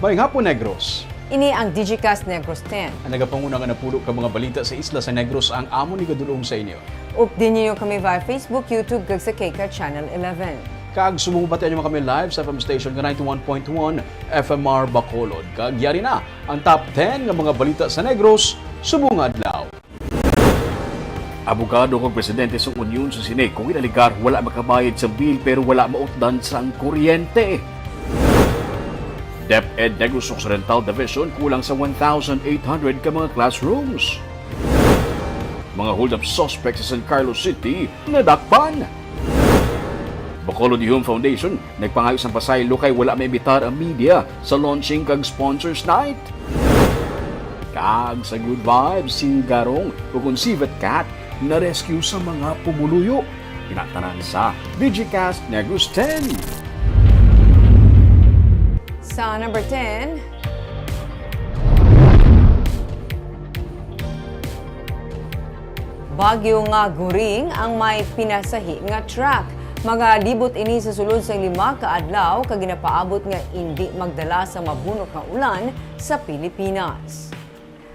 Maayong hapon, Negros. Ini ang Digicast Negros X. Ang nagapanguna nga napulo ka mga balita sa isla sa Negros ang amo ni kadulong sa inyo. Update niyo kami via Facebook, YouTube, kag sa KK Channel 11. Kag sumubati niyo kami live sa FM station nga 91.1 FMR Bacolod. Kag yari na ang top 10 nga mga balita sa Negros subong adlaw. Abogado kong presidente sa Union sa Sine kung inaligar wala makabayad sa bill pero wala mautdan sa kuryente. DepEd Negros Occidental Division kulang sa 1,800 ka mga classrooms. Mga hold-up suspects sa San Carlos City nadakpan. Bacolod Home Foundation nagpangayos ang pasaylo kay wala maibitar ang media sa launching kag sponsors night. Kag sa good vibes si Garong ug Civet Cat na rescue sa mga pumuluyo. Tinatanan sa Digicast Negros 10. Sa number 10, bagyo nga guring ang may pinasahi nga truck. Magalibot ini sa sulod sa 5 ka adlaw kag ginapaabot nga hindi magdala sa mabunok nga ulan sa Pilipinas.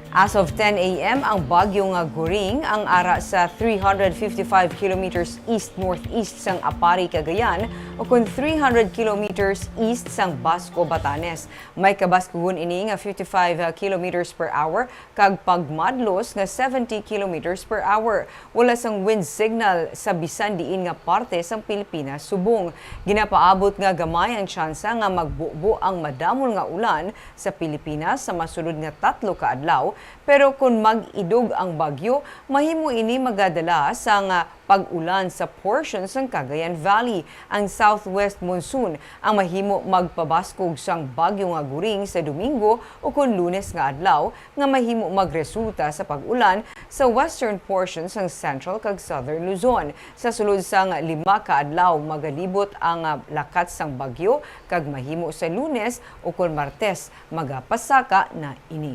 As of 10 a.m., ang bagyo nga guring ang ara sa 355 kilometers east-northeast sang Apari, Cagayan o kung 300 kilometers east sang Basco, Batanes. May kabaskugon ini nga 55 kilometers per hour kag pagmadlos nga 70 kilometers per hour. Wala sang wind signal sa bisan diin nga parte sang Pilipinas subong. Ginapaabot nga gamay ang tsansa nga magbubo ang madamol nga ulan sa Pilipinas sa masulod nga 3 ka adlaw. Pero kung mag-idog ang bagyo, mahimo ini magadala sa pag-ulan sa portions ng Cagayan Valley. Ang southwest monsoon ang mahimo magpabaskog sang bagyo nga guring sa Domingo o kung Lunes nga adlaw nga mahimo magresulta sa pag-ulan sa western portions ng Central kag Southern Luzon. Sa sulod sang 5 ka adlaw magalibot ang lakat sang bagyo kag mahimo sa Lunes o kung Martes magapasaka na ini.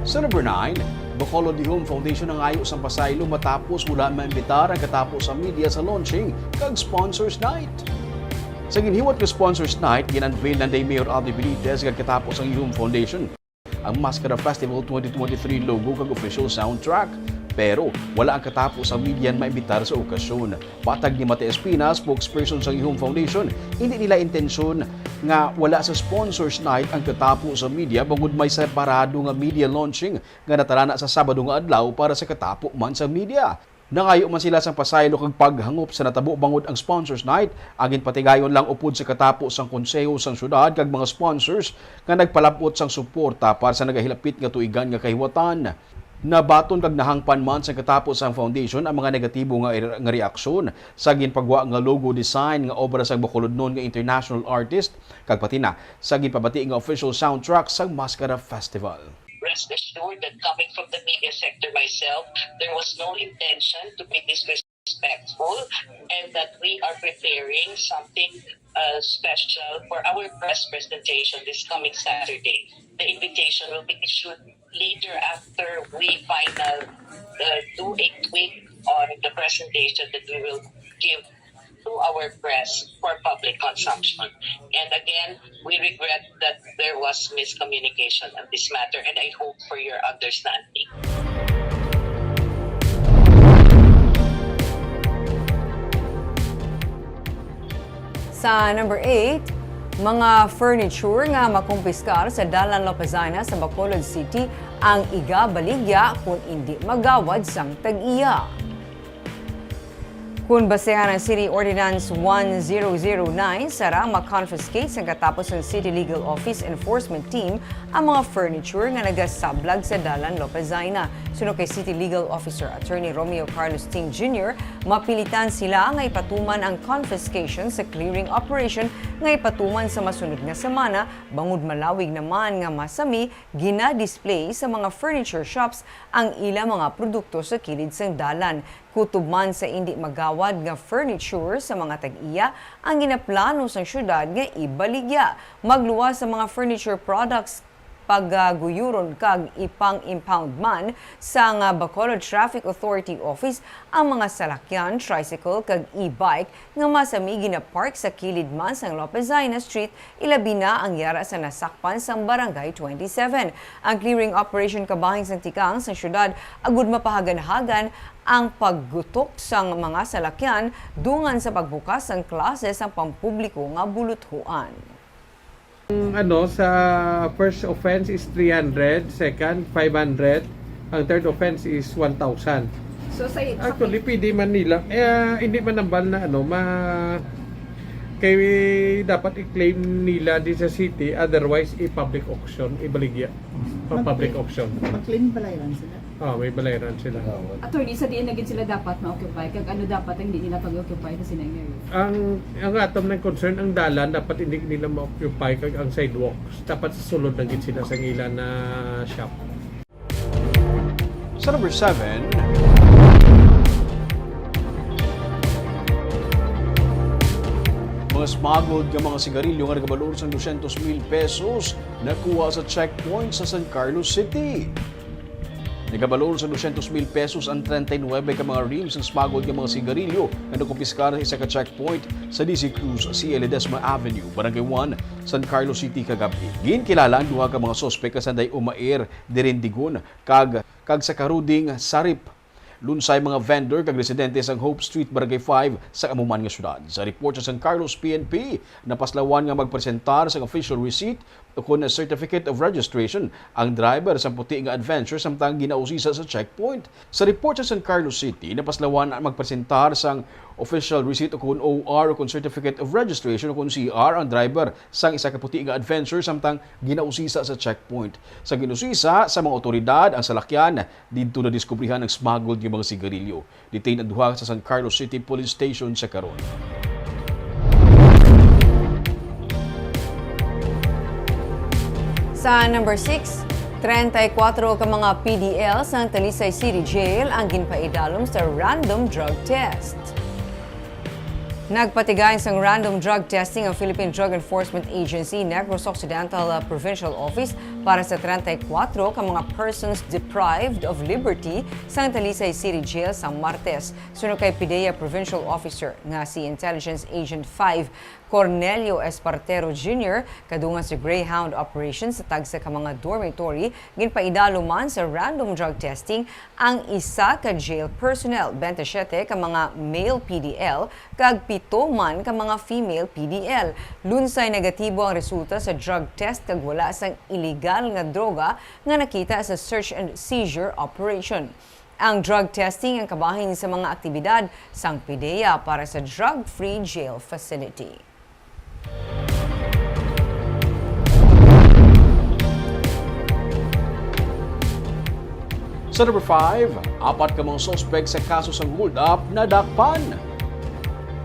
Sa number 9, Bacolod Home Foundation ang ayos ang pasaylo matapos mula maimbitar ang katapos ang media sa launching kag Sponsors Night. Sa ginhiwat ka Sponsors Night, ginunveil ng Day Mayor Aldi Benitez kag katapos ang Home Foundation ang Mascara Festival 2023 logo kag official soundtrack. Pero wala ang katapos ang media maimbitar sa okasyon. Patag ni Mate Espina, spokesperson sa Home Foundation, hindi nila intensyon nga wala sa sponsors night ang katapos sa media bangod may separado nga media launching nga natarana sa Sabado nga adlaw para sa katapo man sa media. Nangayo man sila sang pasaylo kag paghangop sa natabo bangod ang sponsors night, agin patigayon lang upod sa katapos sang konseho sang syudad kag mga sponsors nga nagpalabot sang suporta para sa nagahilapit nga tuigan nga kahiwatan. Nabaton kag nahangpan man sa katapos ang foundation ang mga negatibo nga reaksyon sa ginpagwa nga logo design nga obra sang Bacolodnon nga international artist kag pati na sa ginpabati nga official soundtrack sang Mascara Festival. Rest assured that coming from the media sector myself, there was no intention to be disrespectful and that we are preparing something special for our press presentation this coming Saturday. The invitation will be issued later after we do a tweak on the presentation that we will give to our press for public consumption. And again, we regret that there was miscommunication on this matter and I hope for your understanding. Sa number 8, mga furniture nga makumpiskar sa Dalan Lopezana sa Bacolod City ang iga-baligya kung hindi magawad sang tag-iya. Kung basehan ang City Ordinance 1009, sara ma-confiscate sa katapos ng City Legal Office Enforcement Team ang mga furniture nga nagasablag sa Dalan Lopezina. Suno kay City Legal Officer Attorney Romeo Carlos Ting Jr., mapilitan sila nga ipatuman ang confiscation sa clearing operation nga ipatuman sa masunod nga semana, bangod malawig naman nga masami gina-display sa mga furniture shops ang ilang mga produkto sa kilid sang dalan. Kutob man sa hindi magawad nga furniture sa mga tag-iya, ang ginaplano sa syudad nga ibaligya. Magluwas sa mga furniture products pagguyuron kag ipang-impound man sa Bacolod Traffic Authority Office ang mga salakyan, tricycle kag e-bike nga masamigi na park sa kilid man sang Lopezina Street, ilabi na ang yara sa nasakpan sang Barangay 27. Ang clearing operation kabahin sang tikang sa syudad agud mapahagan-hagan ang paggutok sang mga salakyan dungan sa pagbukas ng klase sa pampubliko nga buluthuan. Sa first offense is 300, second 500, ang third offense is 1,000. So sa Actually, pwede man nila. Hindi man nambal na kaya dapat i-claim nila di sa city, otherwise i-public auction, ibaligya. Public auction. mag-claim balayran sila. May balayran sila. Attorney, sa diin na gid sila dapat ma-occupy kag ano dapat ang hindi nila pag-occupy na sinangay. Ang atom ng concern, ang dalan dapat hindi nila ma-occupy kag ang sidewalks. Dapat sa sulod na gid sila sa ilan na shop. Sa number 7, mga smuggled nga mga sigarilyo nga nagabalor sa 200,000 pesos nakuha sa checkpoint sa San Carlos City. Nagabalor sa 200,000 pesos ang 39 ka mga reams ng smuggled nga mga sigarilyo nga nakumpiskar sa isa ka checkpoint sa DC Cruz, C. Ledesma Avenue, Barangay 1, San Carlos City kagabi. Ginkilala ang duha ka mga sospek kasanday umair dirindigon kag sa karuding sarip. Lunsay mga vendor kag residente sa Hope Street, Barangay 5 sa Amuman nga syudad. Sa report sa San Carlos PNP, napaslawan nga magpresentar sa official receipt o kun certificate of registration ang driver sa puti nga adventure samtang ginausisa sa checkpoint. Sa report sa San Carlos City, napaslawan ang magpresentar sa official receipt o kun OR o kun certificate of registration o kun CR ang driver sang isa ka puti nga adventure samtang ginausisa sa checkpoint. Sa ginusisa sa mga otoridad ang salakyan didto na diskubrihan ang smuggled nga mga sigarilyo. Detained ang duha sa San Carlos City Police Station sa karon. Sa number 6, 34 ka mga PDL sa Talisay City Jail ang ginpaidalom sa random drug test. Nagpatigay sang random drug testing ang Philippine Drug Enforcement Agency Negros Occidental Provincial Office para sa 34 ka mga persons deprived of liberty sa Talisay City Jail sa Martes. Sunod kay PIDEA Provincial Officer nga si Intelligence Agent 5 Cornelio Espartero Jr. kadungan sa Greyhound Operation sa tagsa ka mga dormitory, ginpaidalo man sa random drug testing ang isa ka jail personnel, 27 ka mga male PDL, kag 7 man ka mga female PDL. Lunsay negatibo ang resulta sa drug test kag wala sang illegal nga droga nga nakita sa search and seizure operation. Ang drug testing ang kabahin sa mga aktibidad sang PIDEA para sa drug-free jail facility. Sa number 5, 4 ka mga sospek sa kaso sa hold-up nadakpan.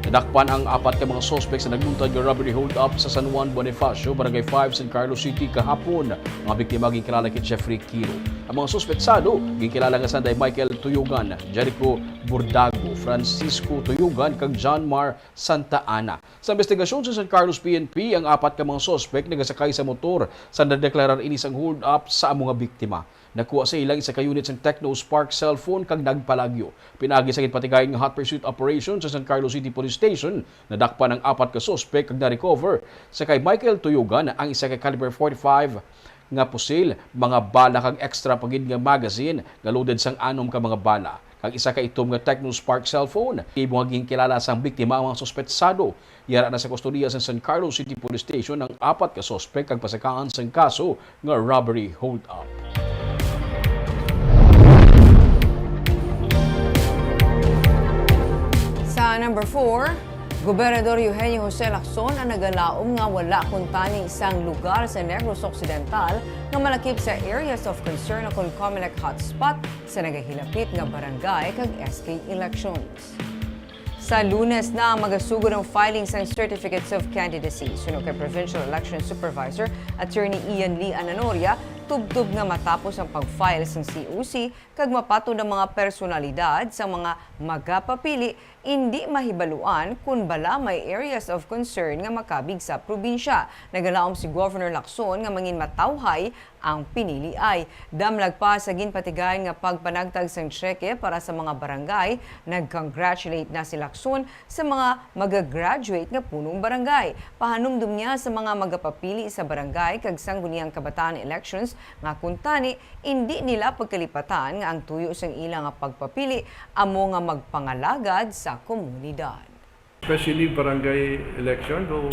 Nadakpan ang 4 ka mga sospek sa nagluntad nga robbery hold-up sa San Juan Bonifacio, Barangay 5, San Carlos City kahapon. Mga biktima ginkilala kay Jeffrey Kiro. Ang mga suspetsado ginkilala nga sanday Michael Tuyugan, Jericho Burdago, Francisco Tuyugan kag John Mar Santa Ana. Sa investigasyon sa San Carlos PNP, ang 4 ka mga sospek nagasakay sa motor sa nadeklarar inis ang hold-up sa mga biktima. Nakuha sa ilang isa ka unit sa Techno Spark cellphone kag nagpalagyo. Pinagi sa gitpatigayon nga hot pursuit operation sa San Carlos City Police Station, nadakpan ang 4 ka sospek kag na-recover sa kay Michael Tuyugan ang isa ka caliber 45 nga pusil, mga bala kag extra pagid nga magazine nga loaded sang 6 ka mga bala. Kag isa ka itom nga Techno Spark cellphone. Ibong kilala sang biktima ang mga sospetsado. Yara na sa kustodiya sa San Carlos City Police Station ang 4 ka sospek kag pasakaan sang kaso nga robbery hold-up. Sa number 4, Gobernador Eugenio Jose Lacson ang nagalaom nga wala kuntani isang lugar sa Negros Occidental nga malakip sa areas of concern o Comelec hotspot sa nagahilapit nga barangay kag SK elections. Sa Lunes na magasugod ang filing sa certificates of candidacy. Sunog kay Provincial Election Supervisor Attorney Ian Lee Ananoria, tubtub nga matapos ang pag-file sa COC kag mapato ng mga personalidad sa mga magapapili hindi mahibaluan kung bala may areas of concern nga makabig sa probinsya. Nagalaom si Governor Lacson nga mangin matawhay ang pinili ay. Damlag pa sa ginpatigay nga pagpanagtag sang tseke para sa mga barangay, nag-congratulate na si Lacson sa mga magagraduate nga punong barangay. Pahanumdum niya sa mga magapapili sa barangay kag sangguniang kabataan elections nga kuntani hindi nila pagkalipatan nga ang tuyo sang ilang nga pagpapili amo nga magpangalagad sa komunidad. Especially barangay election, though,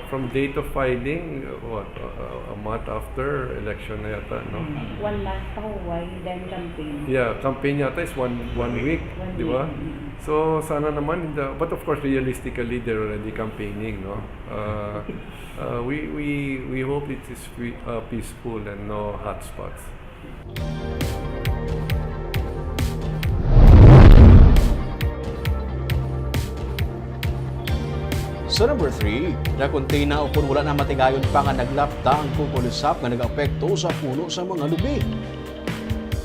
from date of filing, a month after election na yata, no? 1 month pa huwag, then campaign. Yeah, campaign yata is one week, di ba? So, sana naman, but of course, realistically, they're already campaigning, no? We hope it is peaceful and no hotspots. Sa number 3, nakuntay na o kung wala na matigayon pa nga naglapta ang kukulisap nga nag-apekto sa puno sa mga lubi.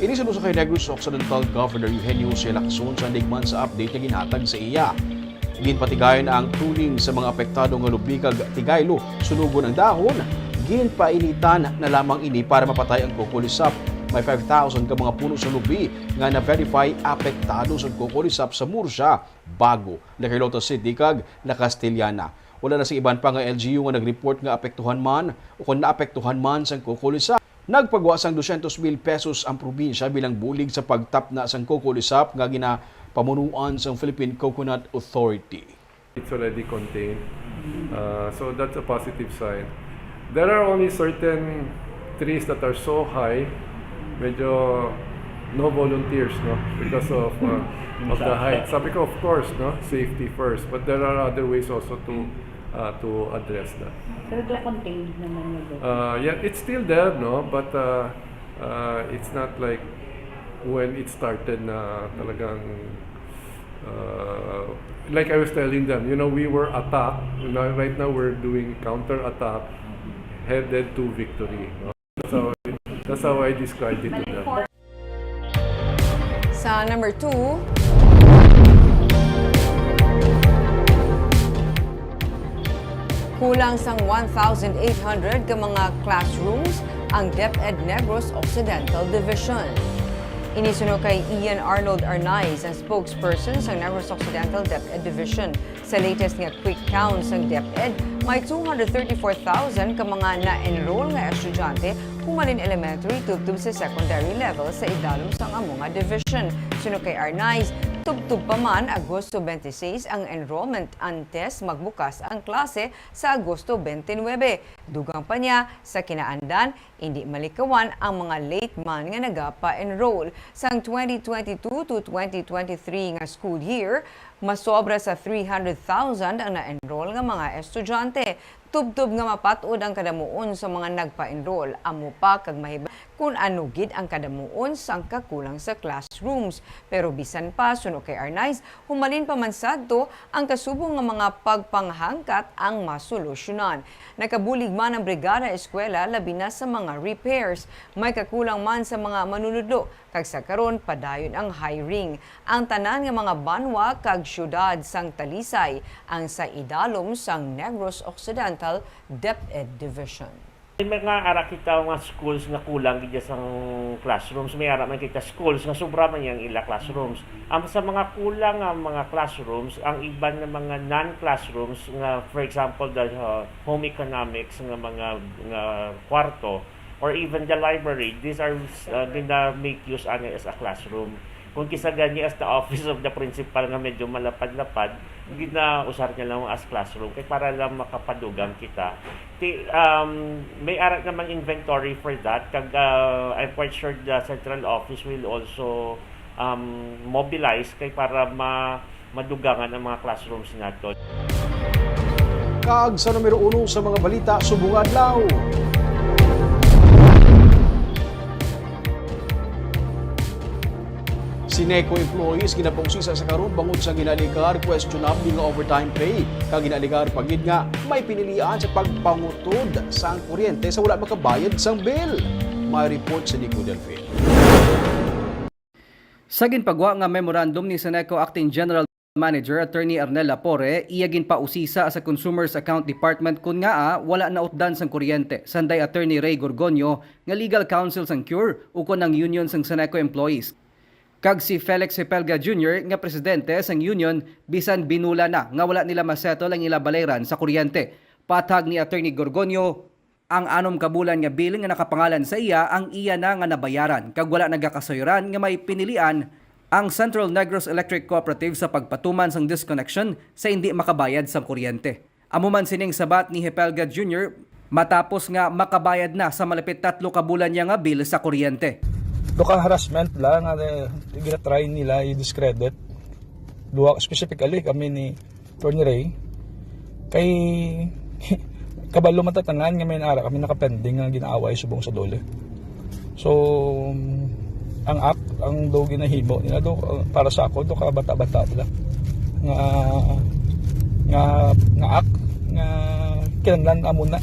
Inisunod sa kay Negros Occidental Governor Eugenio C. Lacson sa nigman sa update na ginhatag sa iya. Ginpatigayon ang tuling sa mga apektado nga lubi kag tigaylo, sunugon ang dahon, ginpainitan na lamang ini para mapatay ang kukulisap. May 5,000 ka mga puno sa lubi nga na-verify apektado sa kukulisap sa Murcia, Bago, Lacarlota City kag La Castellana. Wala na sa iban pa nga LGU nga nag-report nga apektuhan man o kung naapektuhan man sa kukulisap. Nagpagawa sang 200,000 pesos ang probinsya bilang bulig sa pagtap na sang kukulisap nga ginapamunuan sa Philippine Coconut Authority. It's already contained, so that's a positive sign. There are only certain trees that are so high, medyo no volunteers, no, because of the height. Sabi ko, of course, no, safety first, but there are other ways also to address that. Pero contained naman yun. Yeah, it's still there, no, but it's not like when it started na talagang like I was telling them, you know, we were attacked. Right now we're doing counter-attack, headed to victory. No? That's how I described it to them. Sa number 2, kulang sang 1,800 ka mga classrooms ang DepEd Negros Occidental Division. Inisunod kay Ian Arnold Arnaiz, ang spokesperson sa Negros Occidental DepEd Division. Sa latest nga quick count sa DepEd, may 234,000 ka mga na-enroll nga estudyante humalin elementary tubtub sa secondary level sa idalom sang among division. Sunod kay Arnaiz, tubtub pa man Agosto 26 ang enrollment antes magbukas ang klase sa Agosto 29. Dugang pa niya sa kinaandan, hindi malikawan ang mga late man nga nagapa-enroll. Sang 2022 to 2023 nga school year, masobra sa 300,000 ang na-enroll nga mga estudyante. Tubtub nga mapatod ang kadamuon sa mga nagpa-enroll. Amo pa kag mahiba kung ano gid ang kadamuon sang kakulang sa classrooms. Pero bisan pa suno kay Arnaiz, humalin pa man sadto ang kasubong nga mga pagpanghangkat ang masolusyonan. Nakabulig man ang brigada eskwela labi na sa mga repairs. May kakulang man sa mga manunudlo kag sa karon padayon ang hiring. Ang tanan nga mga banwa kag syudad sang Talisay ang sa idalom sang Negros Occidental DepEd Division. May mga ara kita nga schools nga kulang gid sa classrooms, may ara man kita schools nga sobra man yang ila classrooms. Ang sa mga kulang nga mga classrooms, ang iban nga mga non-classrooms nga for example the home economics nga mga kwarto or even the library, these are gina make use ani as a classroom. Kung kisagani as the office of the principal nga medyo malapad-lapad, gina-usar niya lang as classroom kay para lang makapadugang kita. May arat naman inventory for that. Kag I'm quite sure the central office will also mobilize kay para madugangan ang mga classrooms nato. Kag sa numero 1 sa mga balita subong adlaw. Sineco employees ginapungsisa sa karon bangod sa ginaligar questionable nga overtime pay. Kag ginaligar pagid nga may pinilian sa pagpangutod sa kuryente sa wala makabayad sang bill. May report sa Nico Delfin. Sa ginpagwa nga memorandum ni Seneco Acting General Manager Attorney Arnel Lapore, iyagin pa usisa sa Consumers Account Department kun nga wala na utdan sang kuryente. Sanday Attorney Ray Gorgonio nga legal counsel sang CURE ukon ng union sang Seneco employees. Kag si Felix Hipelga Jr. nga presidente sang union bisan binula na nga wala nila masettle ang ila balayran sa kuryente. Patag ni Attorney Gorgonio, ang 6 kabulan nga bill nga nakapangalan sa iya ang iya na nga nabayaran kag wala nagakasayuran nga may pinilian ang Central Negros Electric Cooperative sa pagpatuman sang disconnection sa hindi makabayad sa kuryente. Amuman sining sabat ni Hipelga Jr. matapos nga makabayad na sa malapit 3 kabulan niya nga bill sa kuryente. Duka harassment lang nga gina-try nila i-discredit. Duha specifically kami ni Attorney Ray kay kabalo matatanan nga may naara kami nakapending nga ginaaway subong sa dole. So ang act ang do ginahimo nila do para sa ako do ka bata-bata nila nga act nga kinahanglan amo na.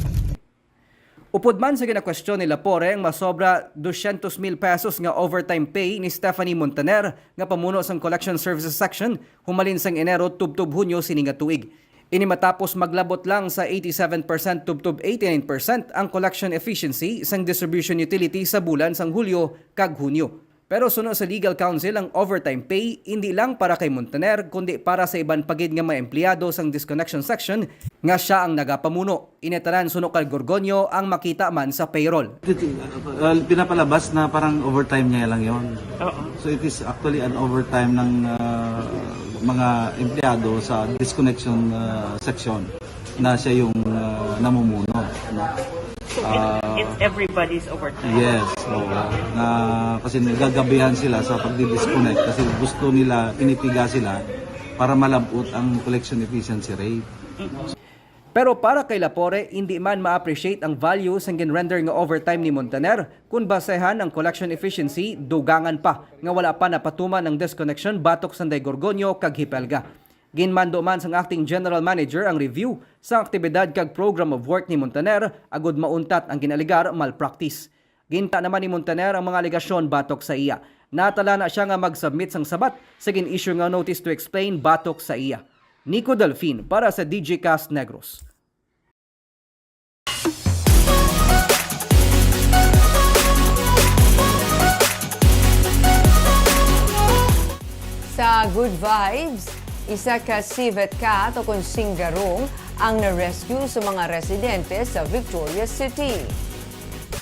Upod man sa ginakwestiyon ni Lapore ang masobra 200,000 pesos nga overtime pay ni Stephanie Montaner nga pamuno sang Collection Services Section humalin sang Enero tubtub Hunyo sining nga tuig. Ini matapos maglabot lang sa 87% tubtub 89% ang collection efficiency sang distribution utility sa bulan sang Hulyo kag Hunyo. Pero suno sa legal counsel ang overtime pay hindi lang para kay Montaner kundi para sa iban pagid nga mga empleyado sang disconnection section nga siya ang nagapamuno. Inetaran suno kay Gorgonio ang makita man sa payroll. Pinapalabas na parang overtime niya lang yon. So it is actually an overtime ng mga empleyado sa disconnection section na siya yung namumuno. No? It's everybody's overtime. Yes. Kasi nagagabihan sila sa pagdi-disconnect kasi gusto nila, pinipiga sila para malabot ang collection efficiency rate. Pero para kay Lapore, hindi man ma-appreciate ang value sang gin-render nga overtime ni Montaner kung basehan ang collection efficiency dugangan pa nga wala pa napatuman ang disconnection batok sanday Gorgonio kag Hipelga. Ginmando man sang Acting General Manager ang review sa aktibidad kag program of work ni Montaner agud mauntat ang ginaligar malpractice. Ginta naman ni Montaner ang mga alegasyon batok sa iya. Natala na siya nga mag-submit sang sabat sa gin-issue nga notice to explain batok sa iya. Nico Delfin para sa Digicast Negros. Sa Good Vibes, isa ka civet cat o kung singgarong ang na-rescue sa mga residente sa Victoria City.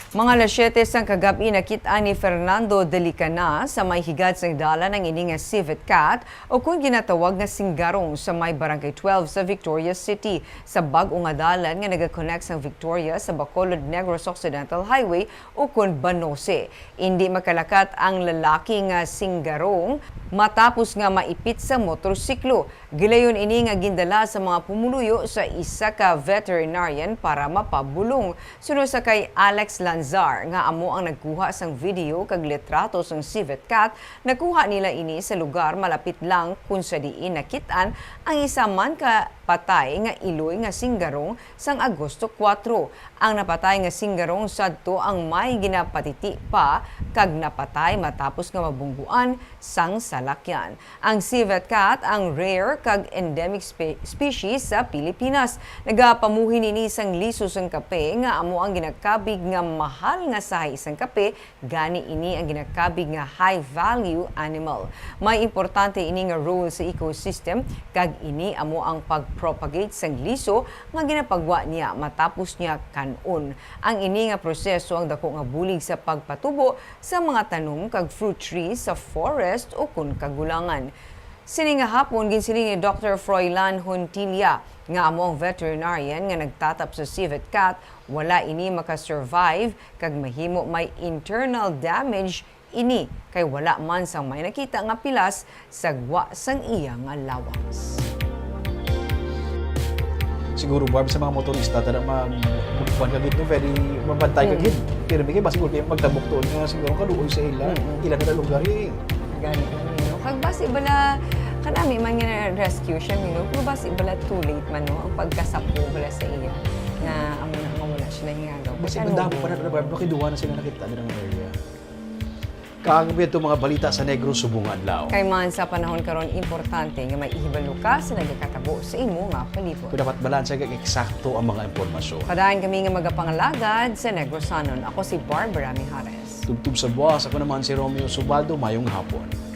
Mga alas 7 sang kagabi nakita ni Fernando Delicana sa may higad sang dala ng ini nga civet cat o kung ginatawag nga singgarong sa may Barangay 12 sa Victoria City sa bag-o nga dalan nga nag-connect sang Victoria sa Bacolod Negros Occidental Highway o kung Banose. Hindi makalakat ang lalaki nga singgarong matapos nga maipit sa motorsiklo. Gilayon ini nga gindala sa mga pumuluyo sa isa ka veterinarian para mapabulong. Sunod sa kay Alex Lanzar nga amo ang nagkuha sang video kag litrato sang civet cat, nakuha nila ini sa lugar malapit lang kung sa diin nakitaan ang isa man ka patay nga iloy nga singgarong sang Agosto 4. Ang napatay nga singgarong sadto ang may ginapatiti pa kag napatay matapos nga mabungguan sang salakyan. Ang civet cat ang rare kag endemic species sa Pilipinas. Nagapamuhi nini sang liso sang kape nga amo ang ginakabig nga mahal nga sahi sang kape, gani ini ang ginakabig nga high value animal. May importante ini nga role sa ecosystem kag ini amo ang pagpropagate sang liso nga ginapagwa niya matapos niya kanon. Ang ini nga proseso ang dako nga bulig sa pagpatubo sa mga tanom kag fruit trees sa forest o kun kagulangan. Sini nga hapon ginsiling ni Dr. Froilan Hontilia nga amo ang veterinarian nga nagtatap sa civet cat, wala ini makasurvive kag mahimo may internal damage ini kay wala man sang may nakita nga pilas sagwa sang iya nga lawas. Siguro Barb sa mga motorista tada magkuhan ka gito very mabantay ka gid. Pero bigay ba siguro kayo magtabok doon nga siguro kaluoy sa ila na lugar eh. Gani kag basi bala kanami man nga rescue siya mino pero basi bala too late man no ang pagkasapo bala sa iya na amo na mawala siya na nga. Basi bandamo pa na Barb kiduwa na sila nakita ng area. Kagabi ito mga balita sa Negros Subungan Lao. Kay man sa panahon karon importante nga may ihibalo ka sa nagkatabo sa imo nga palibot. Kung dapat balansa kag eksakto ang mga impormasyon. Padayon kami nga magapangalagad sa Negrosanon. Ako si Barbara Mijares. Tugtog sa buwas, ako naman si Romeo Subaldo, mayong hapon.